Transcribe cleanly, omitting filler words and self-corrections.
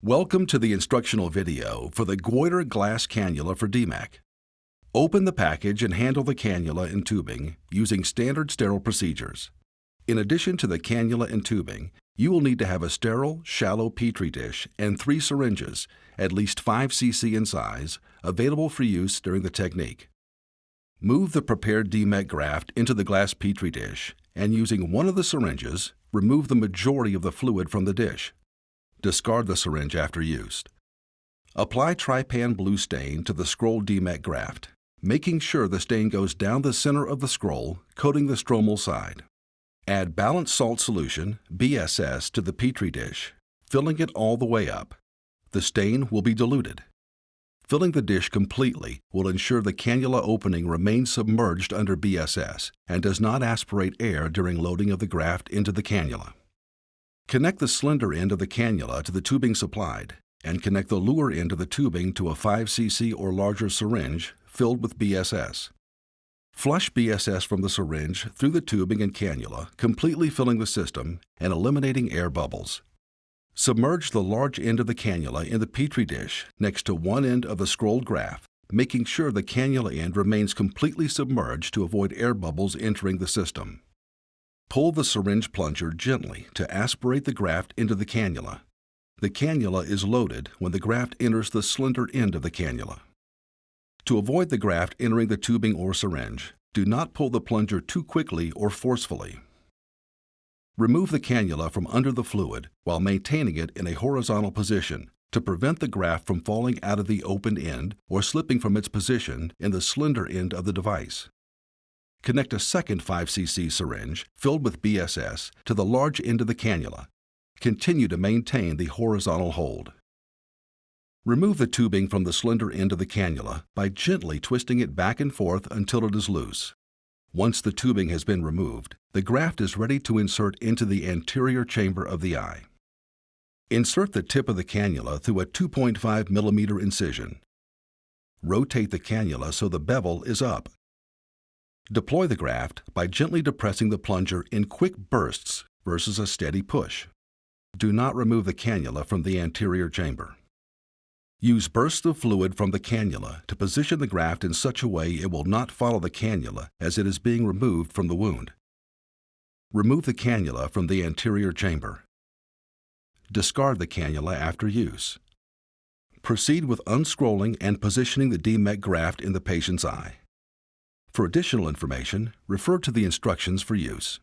Welcome to the instructional video for the Geuder Glass Cannula for DMEK. Open the package and handle the cannula and tubing using standard sterile procedures. In addition to the cannula and tubing, you will need to have a sterile, shallow Petri dish and 3 syringes, at least 5 cc in size, available for use during the technique. Move the prepared DMEK graft into the glass Petri dish and using one of the syringes, remove the majority of the fluid from the dish. Discard the syringe after use. Apply trypan blue stain to the scroll DMEK graft, making sure the stain goes down the center of the scroll, coating the stromal side. Add balanced salt solution, BSS, to the Petri dish, filling it all the way up. The stain will be diluted. Filling the dish completely will ensure the cannula opening remains submerged under BSS and does not aspirate air during loading of the graft into the cannula. Connect the slender end of the cannula to the tubing supplied, and connect the lower end of the tubing to a 5 cc or larger syringe filled with BSS. Flush BSS from the syringe through the tubing and cannula, completely filling the system and eliminating air bubbles. Submerge the large end of the cannula in the Petri dish next to one end of the scrolled graft, making sure the cannula end remains completely submerged to avoid air bubbles entering the system. Pull the syringe plunger gently to aspirate the graft into the cannula. The cannula is loaded when the graft enters the slender end of the cannula. To avoid the graft entering the tubing or syringe, do not pull the plunger too quickly or forcefully. Remove the cannula from under the fluid while maintaining it in a horizontal position to prevent the graft from falling out of the opened end or slipping from its position in the slender end of the device. Connect a second 5 cc syringe filled with BSS to the large end of the cannula. Continue to maintain the horizontal hold. Remove the tubing from the slender end of the cannula by gently twisting it back and forth until it is loose. Once the tubing has been removed, the graft is ready to insert into the anterior chamber of the eye. Insert the tip of the cannula through a 2.5 mm incision. Rotate the cannula so the bevel is up. Deploy the graft by gently depressing the plunger in quick bursts versus a steady push. Do not remove the cannula from the anterior chamber. Use bursts of fluid from the cannula to position the graft in such a way it will not follow the cannula as it is being removed from the wound. Remove the cannula from the anterior chamber. Discard the cannula after use. Proceed with unscrolling and positioning the DMEK graft in the patient's eye. For additional information, refer to the instructions for use.